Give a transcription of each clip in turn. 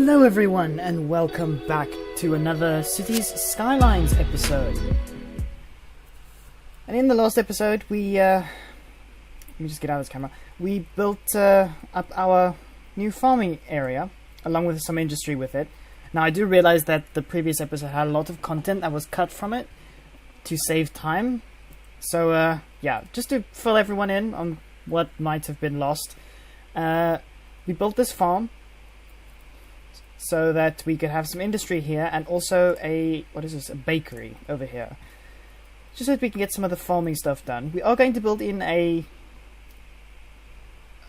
Hello everyone and welcome back to another Cities Skylines episode. And in the last episode let me just get out of this camera. We built up our new farming area along with some industry with it. Now I do realize that the previous episode had a lot of content that was cut from it to save time. So yeah, just to fill everyone in on what might have been lost. We built this farm so that we could have some industry here and also a bakery over here. Just so that we can get some of the farming stuff done. We are going to build in a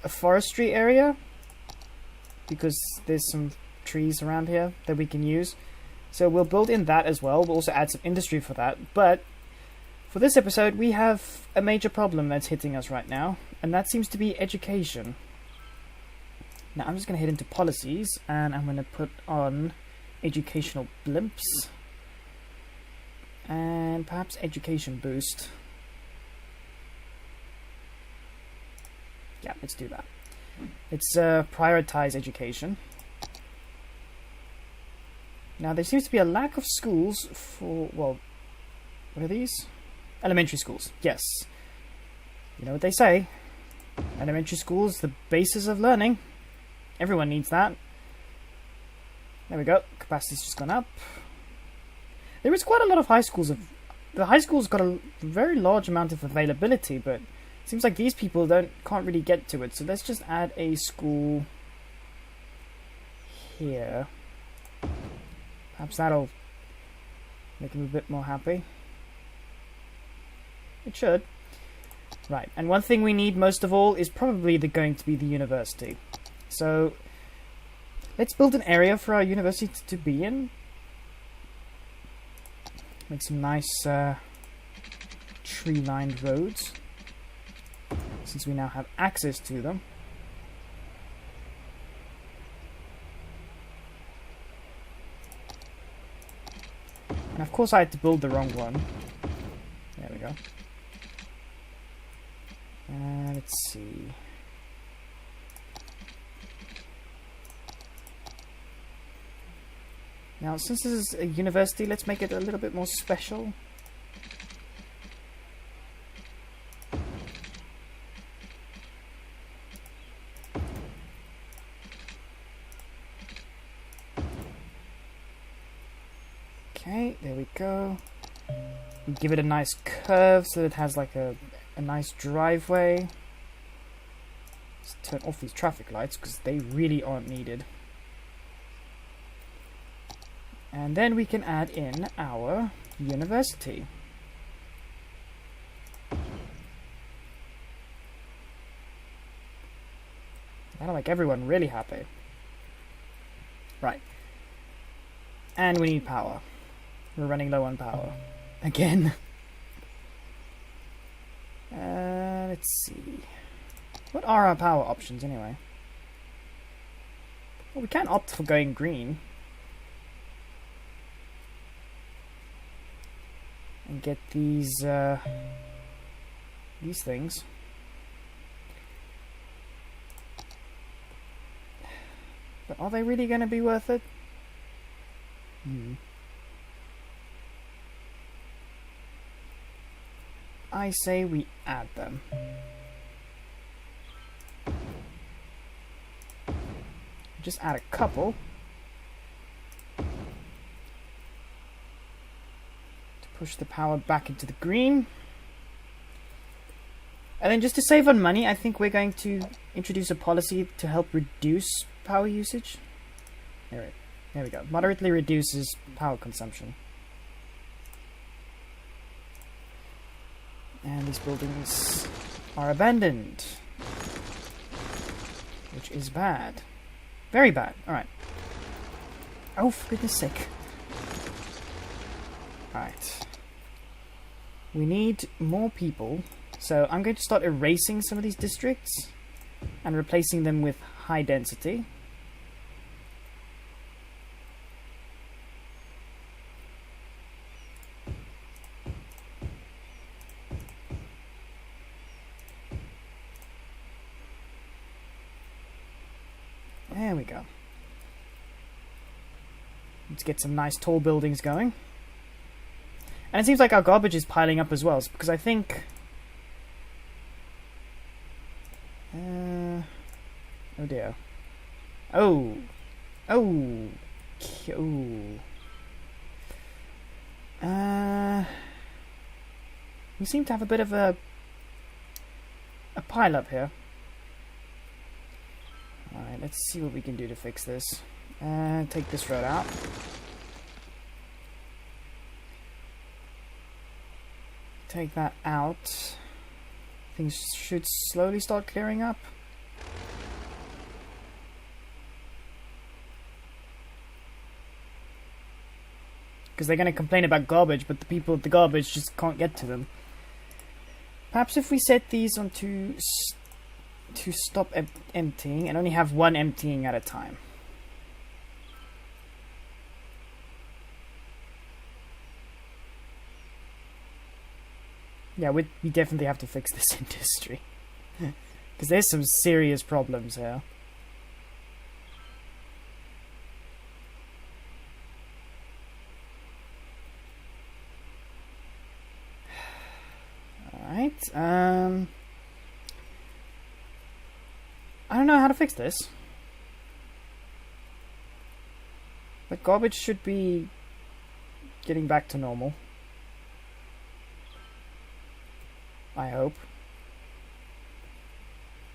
forestry area because there's some trees around here that we can use. So we'll build in that as well. We'll also add some industry for that. But for this episode, we have a major problem that's hitting us right now, and that seems to be education. Now I'm just going to head into policies and I'm going to put on educational blimps and perhaps education boost. Yeah, let's do that. Let's prioritize education. Now there seems to be a lack of schools for, well, what are these? Elementary schools, yes. You know what they say, elementary school is the basis of learning. Everyone needs that. There we go. Capacity's just gone up. There is quite a lot of high schools. The high school's got a very large amount of availability, but it seems like these people can't really get to it. So let's just add a school here. Perhaps that'll make them a bit more happy. It should. Right, and one thing we need most of all is probably going to be the university. So let's build an area for our university to be in. Make some nice tree-lined roads, since we now have access to them. And of course I had to build the wrong one. There we go. Let's see. Now, since this is a university, let's make it a little bit more special. Okay, there we go. Give it a nice curve so that it has like a nice driveway. Let's turn off these traffic lights because they really aren't needed. And then we can add in our university. That'll make everyone really happy. Right. And we need power. We're running low on power. Again. Let's see. What are our power options anyway? Well, we can opt for going green. And get these things. But are they really going to be worth it? I say we add them. Just add a couple. Push the power back into the green. And then just to save on money, I think we're going to introduce a policy to help reduce power usage. There we go. Moderately reduces power consumption. And these buildings are abandoned, which is bad. Very bad. Alright. Oh, for goodness sake. Alright. We need more people, so I'm going to start erasing some of these districts and replacing them with high density. There we go. Let's get some nice tall buildings going. And it seems like our garbage is piling up as well, because I think... oh dear. Oh! Oh! Oh! We seem to have a bit of a pile up here. Alright, let's see what we can do to fix this. Take this road out. Take that out. Things should slowly start clearing up. Because they're going to complain about garbage, but the people at the garbage just can't get to them. Perhaps if we set these on to stop emptying and only have one emptying at a time. Yeah, we definitely have to fix this industry. Because there's some serious problems here. Alright, I don't know how to fix this. But garbage should be getting back to normal. I hope.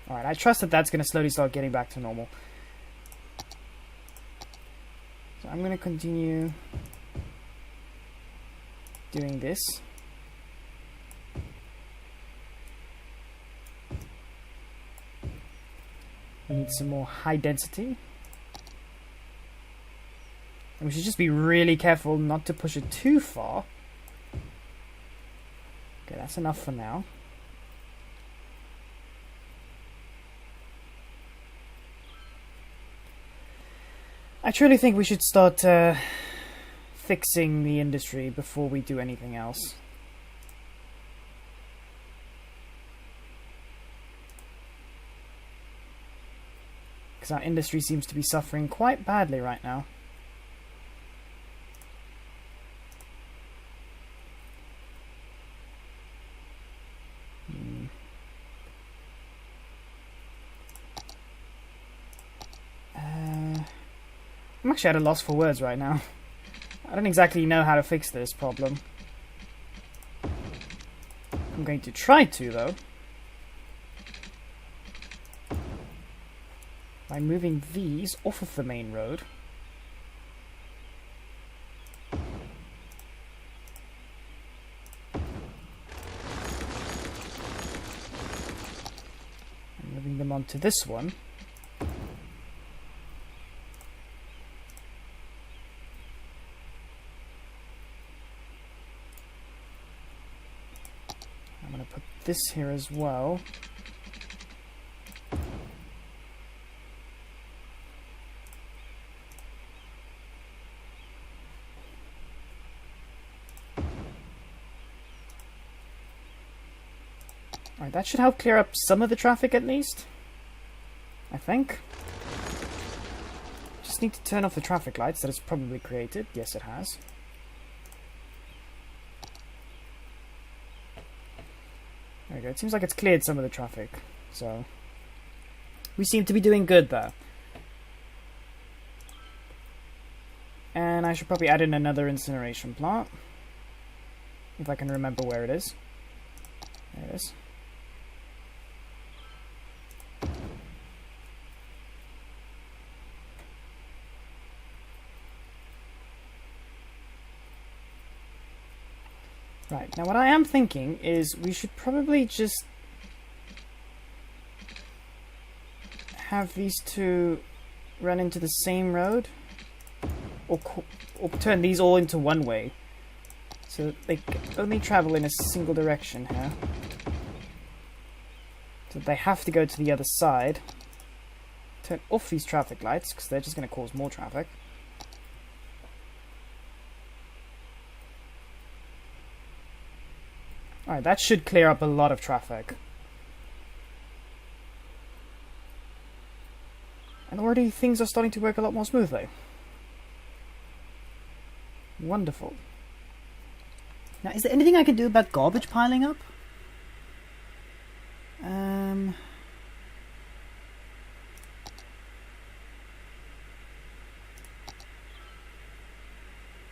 Alright, I trust that that's going to slowly start getting back to normal. So I'm going to continue doing this. We need some more high density. And we should just be really careful not to push it too far. Okay, that's enough for now. I truly think we should start fixing the industry before we do anything else. Because our industry seems to be suffering quite badly right now. I'm actually at a loss for words right now. I don't exactly know how to fix this problem. I'm going to try to, though. By moving these off of the main road. And moving them onto this one. I'm going to put this here as well. Alright, that should help clear up some of the traffic at least. I think. Just need to turn off the traffic lights that it's probably created. Yes, it has. There we go. It seems like it's cleared some of the traffic. So, we seem to be doing good there. And I should probably add in another incineration plant. If I can remember where it is. There it is. Right, now what I am thinking is we should probably just have these two run into the same road, or turn these all into one way, so they only travel in a single direction here. So they have to go to the other side. Turn off these traffic lights, because they're just going to cause more traffic. Alright, that should clear up a lot of traffic. And already things are starting to work a lot more smoothly. Wonderful. Now, is there anything I can do about garbage piling up?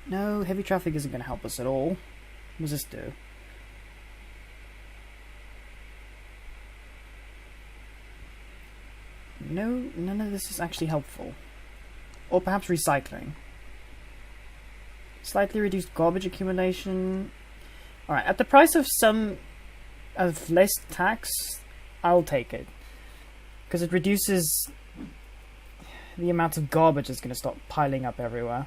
No, heavy traffic isn't going to help us at all. What does this do? No, none of this is actually helpful. Or perhaps recycling. Slightly reduced garbage accumulation. Alright, at the price of less tax, I'll take it. Because it reduces the amount of garbage that's going to stop piling up everywhere.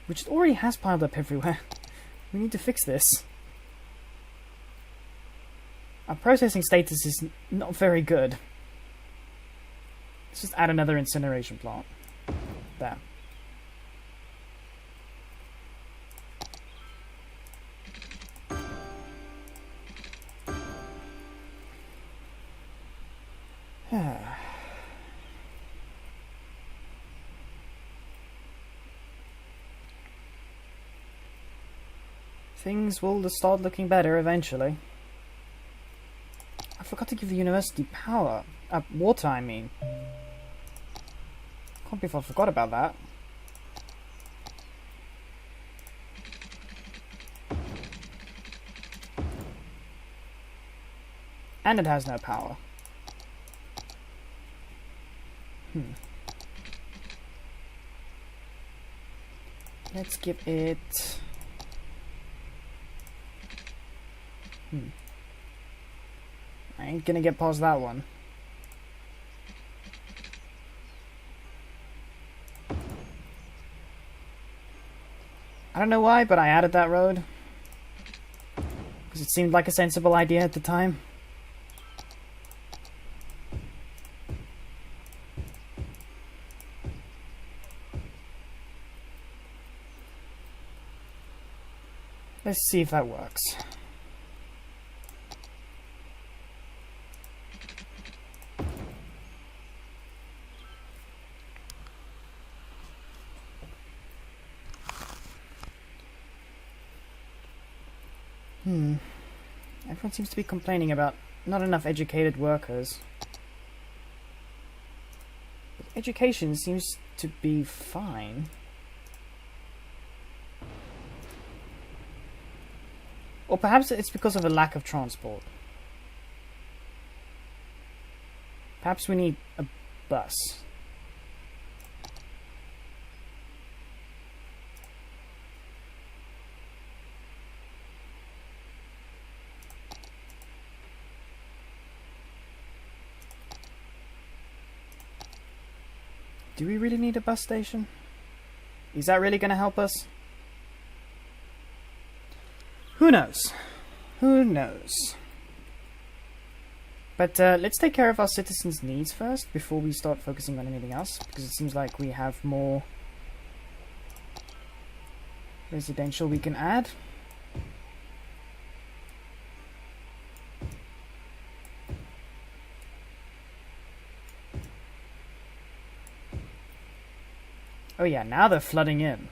Which it already has piled up everywhere. We need to fix this. Our processing status is not very good. Let's just add another incineration plant. There. Things will start looking better eventually. I forgot to give the university power. Water, I mean. Can't believe I forgot about that. And it has no power. Let's give it... I ain't gonna get past that one. I don't know why, but I added that road. Because it seemed like a sensible idea at the time. Let's see if that works. Everyone seems to be complaining about not enough educated workers. But education seems to be fine. Or perhaps it's because of a lack of transport. Perhaps we need a bus. Do we really need a bus station? Is that really going to help us? Who knows? Who knows? But let's take care of our citizens' needs first before we start focusing on anything else, because it seems like we have more residential we can add. Oh yeah, now they're flooding in.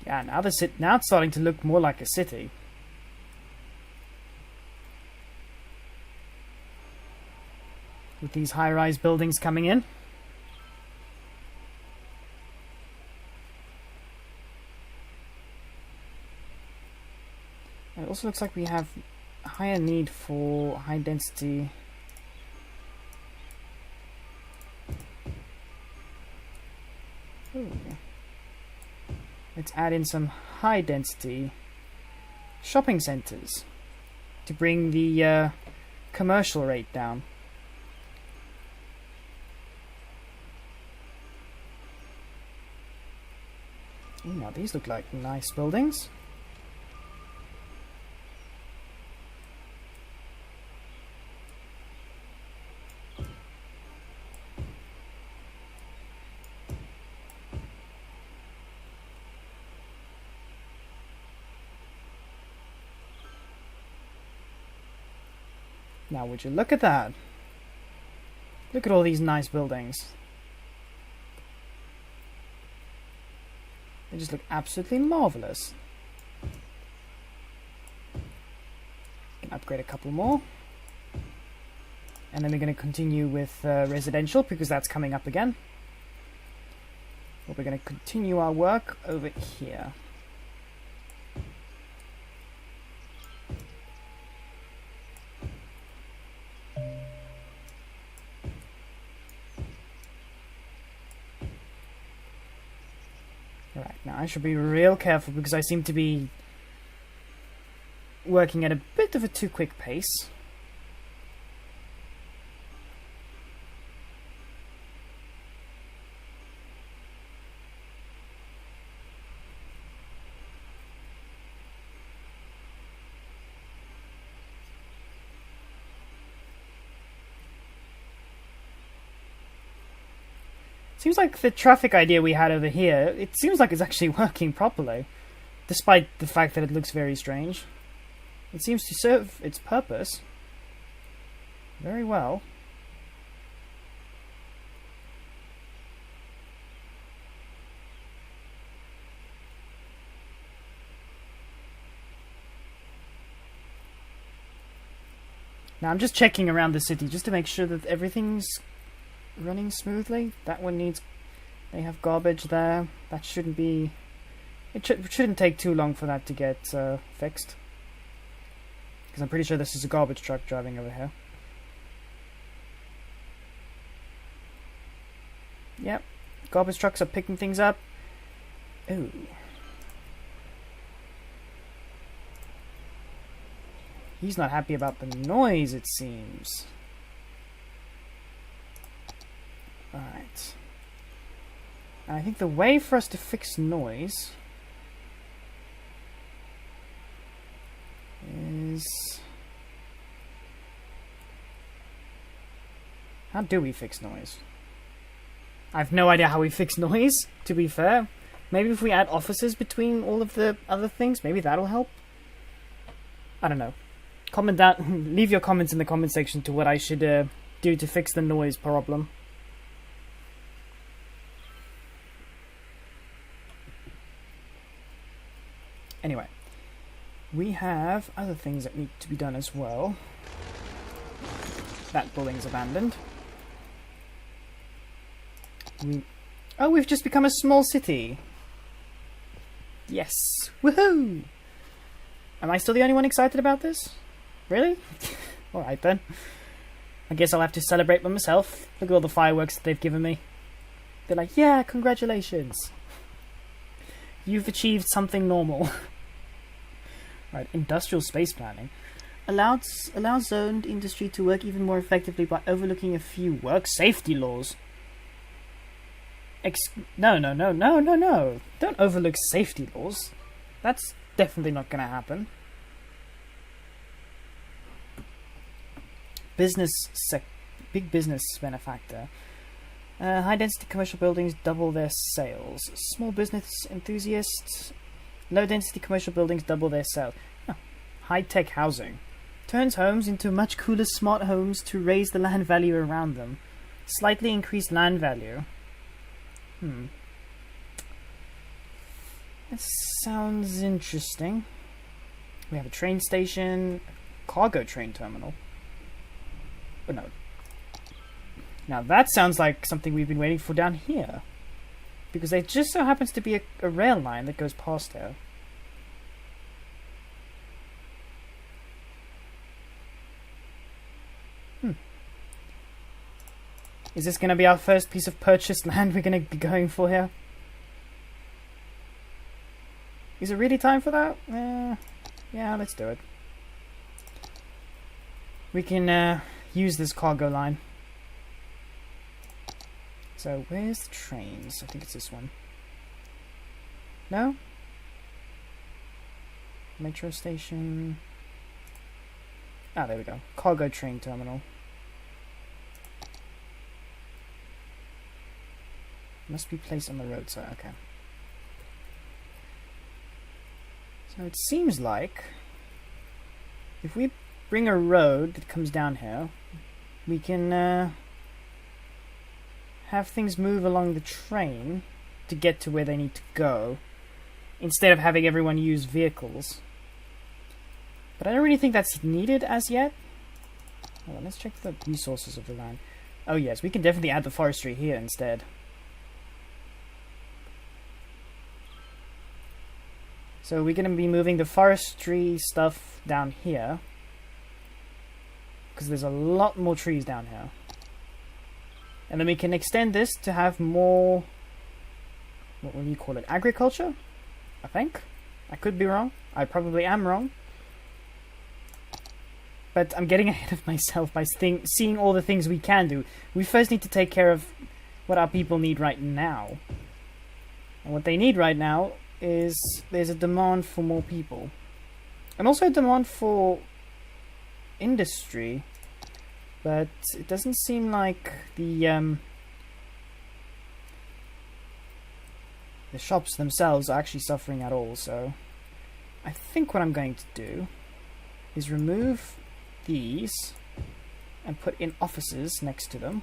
Yeah, now it's starting to look more like a city. With these high-rise buildings coming in. It also looks like we have a higher need for high density. Ooh. Let's add in some high density shopping centers to bring the commercial rate down. Ooh, now these look like nice buildings. Now, would you look at that? Look at all these nice buildings. They just look absolutely marvelous. Can upgrade a couple more. And then we're going to continue with residential, because that's coming up again. But we're going to continue our work over here. Alright, now I should be real careful because I seem to be working at a bit of a too quick pace. Seems like the traffic idea we had over here, it seems like it's actually working properly, despite the fact that it looks very strange. It seems to serve its purpose very well. Now I'm just checking around the city just to make sure that everything's running smoothly. That one needs... They have garbage there. That shouldn't be... It shouldn't take too long for that to get fixed. Because I'm pretty sure this is a garbage truck driving over here. Yep. Garbage trucks are picking things up. Ooh. He's not happy about the noise, it seems. Alright. And I think the way for us to fix noise is... How do we fix noise? I have no idea how we fix noise, to be fair. Maybe if we add offices between all of the other things, maybe that'll help? I don't know. Comment down, leave your comments in the comment section to what I should do to fix the noise problem. Anyway, we have other things that need to be done as well. That building's abandoned. Oh, we've just become a small city. Yes, woohoo! Am I still the only one excited about this? Really? Alright then. I guess I'll have to celebrate by myself. Look at all the fireworks that they've given me. They're like, yeah, congratulations. You've achieved something normal. Right, industrial space planning. Allows zoned industry to work even more effectively by overlooking a few work safety laws. No. Don't overlook safety laws. That's definitely not going to happen. Big business benefactor. High density commercial buildings double their sales. Small business enthusiasts. Low density commercial buildings double their sales. Oh. High tech housing. Turns homes into much cooler smart homes to raise the land value around them. Slightly increased land value. That sounds interesting. We have a train station, a cargo train terminal. Oh no. Now that sounds like something we've been waiting for down here. Because there just so happens to be a rail line that goes past here. Is this going to be our first piece of purchased land we're going to be going for here? Is it really time for that? Yeah, let's do it. We can use this cargo line. So, where's the trains? I think it's this one. No? Metro station. Ah, there we go. Cargo train terminal. Must be placed on the roadside. Okay. So it seems like if we bring a road that comes down here, we can have things move along the train to get to where they need to go, instead of having everyone use vehicles. But I don't really think that's needed as yet. Hold on, let's check the resources of the land. Oh yes, we can definitely add the forestry here instead. So we're going to be moving the forestry stuff down here, because there's a lot more trees down here. And then we can extend this to have more, what will you call it, agriculture? I think. I could be wrong. I probably am wrong. But I'm getting ahead of myself by seeing all the things we can do. We first need to take care of what our people need right now. And what they need right now is there's a demand for more people. And also a demand for industry. But it doesn't seem like the shops themselves are actually suffering at all. So I think what I'm going to do is remove these and put in offices next to them.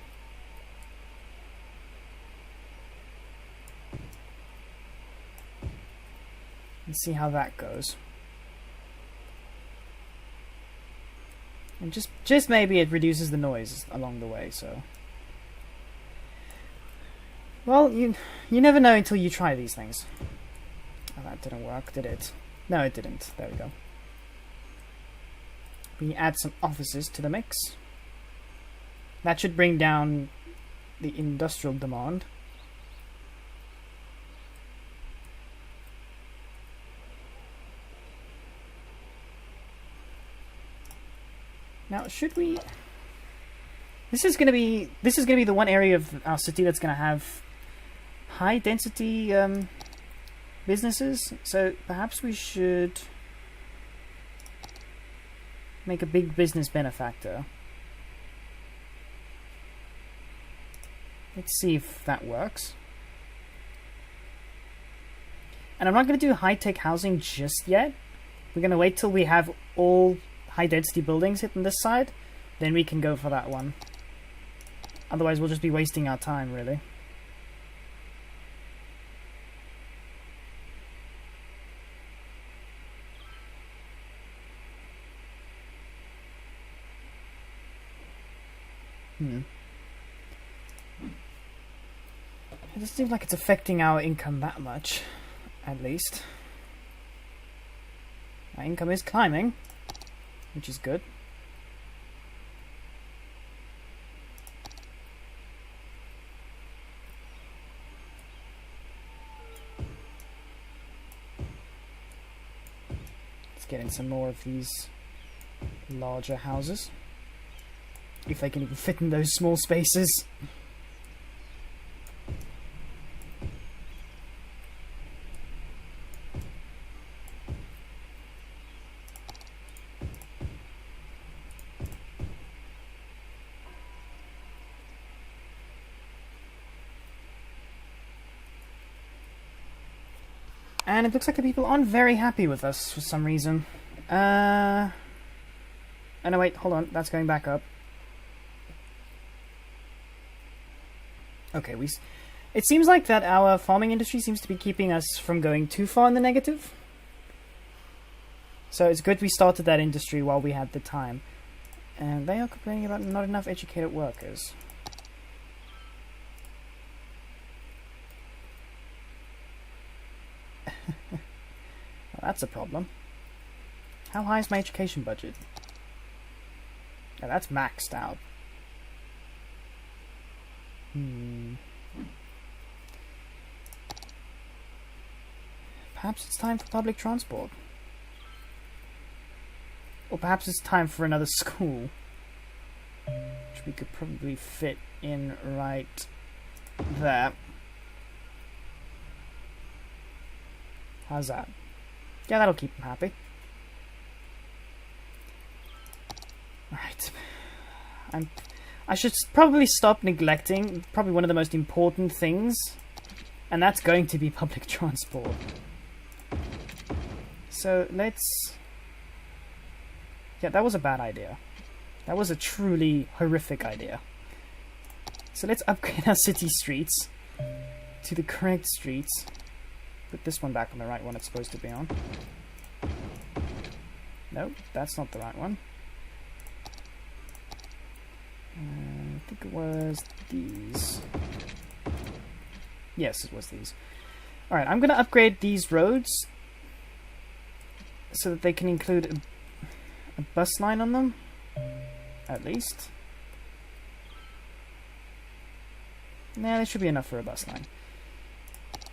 And see how that goes. And just maybe it reduces the noise along the way, so. Well, you never know until you try these things. Oh, that didn't work, did it? No, it didn't. There we go. We add some offices to the mix. That should bring down the industrial demand. Now, should we? This is gonna be the one area of our city that's gonna have high density businesses. So perhaps we should make a big business benefactor. Let's see if that works. And I'm not going to do high-tech housing just yet. We're going to wait till we have all high-density buildings hitting this side. Then we can go for that one. Otherwise, we'll just be wasting our time, really. It doesn't seem like it's affecting our income that much, at least. Our income is climbing, which is good. Let's get in some more of these larger houses. If they can even fit in those small spaces. And it looks like the people aren't very happy with us for some reason. Oh no, wait, hold on, that's going back up. Okay, it seems like that our farming industry seems to be keeping us from going too far in the negative. So it's good we started that industry while we had the time. And they are complaining about not enough educated workers. Well, that's a problem. How high is my education budget? Yeah, that's maxed out. Perhaps it's time for public transport. Or perhaps it's time for another school. Which we could probably fit in right there. How's that? Yeah, that'll keep them happy. Alright. I should probably stop neglecting probably one of the most important things, and that's going to be public transport. So let's Yeah, that was a bad idea. That was a truly horrific idea. So let's upgrade our city streets to the correct streets. Put this one back on the right one it's supposed to be on. Nope, that's not the right one. I think it was these. Yes, it was these. Alright, I'm going to upgrade these roads so that they can include a bus line on them, at least. Nah, there should be enough for a bus line.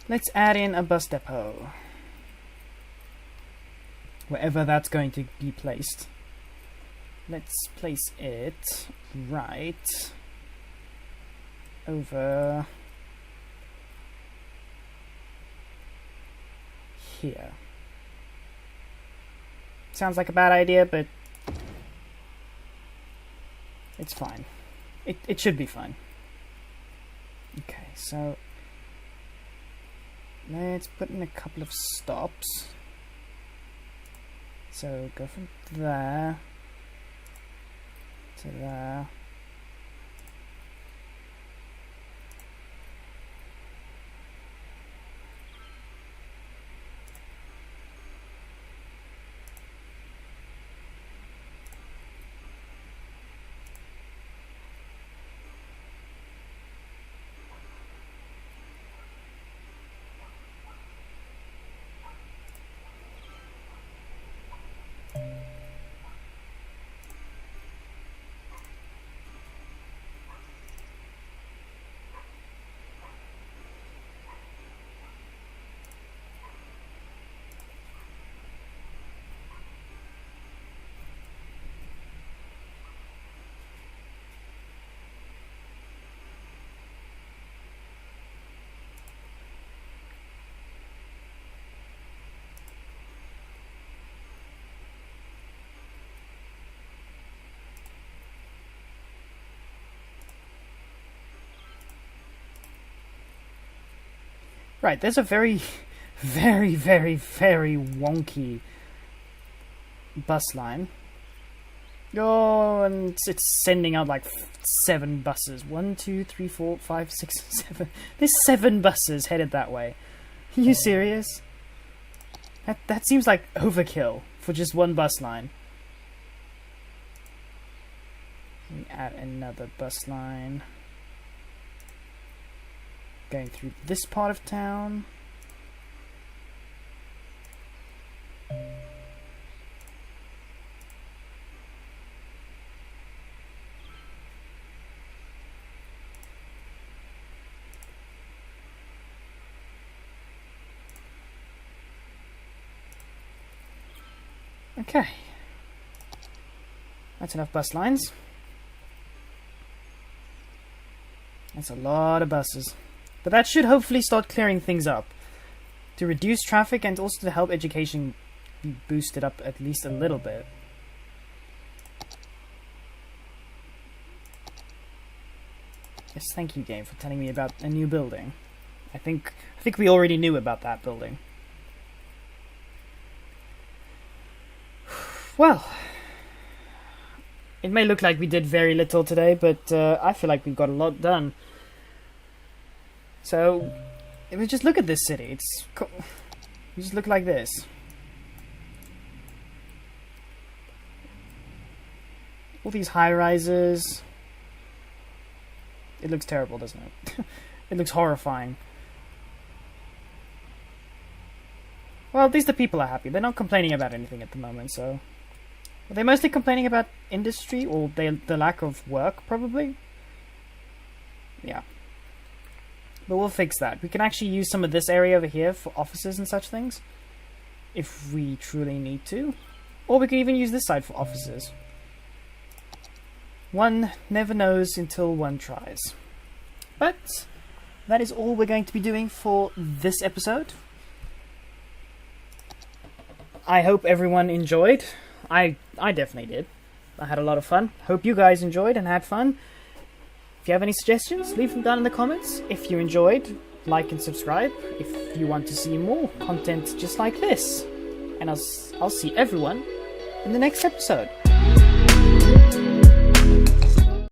Let's add in a bus depot. Wherever that's going to be placed. Let's place it right over here. Sounds like a bad idea, but it's fine. It should be fine. Okay, so let's put in a couple of stops. So go from there to there. Right, there's a very, very, very, very wonky bus line. Oh, and it's sending out like 7 buses. 1, 2, 3, 4, 5, 6, 7. There's 7 buses headed that way. Are you serious? That seems like overkill for just one bus line. Let me add another bus line. Going through this part of town. Okay. That's enough bus lines. That's a lot of buses. But that should hopefully start clearing things up. To reduce traffic and also to help education be boosted up at least a little bit. Yes, thank you, game, for telling me about a new building. I think we already knew about that building. Well, it may look like we did very little today, but I feel like we've got a lot done. So, if we just look at this city, it's cool. You just look like this. All these high-rises. It looks terrible, doesn't it? It looks horrifying. Well, at least the people are happy. They're not complaining about anything at the moment, so... Are they mostly complaining about industry, or the lack of work, probably? Yeah. But we'll fix that. We can actually use some of this area over here for offices and such things. If we truly need to. Or we can even use this side for offices. One never knows until one tries. But that is all we're going to be doing for this episode. I hope everyone enjoyed. I definitely did. I had a lot of fun. Hope you guys enjoyed and had fun. If you have any suggestions, leave them down in the comments. If you enjoyed, like and subscribe. If you want to see more content just like this. And I'll see everyone in the next episode.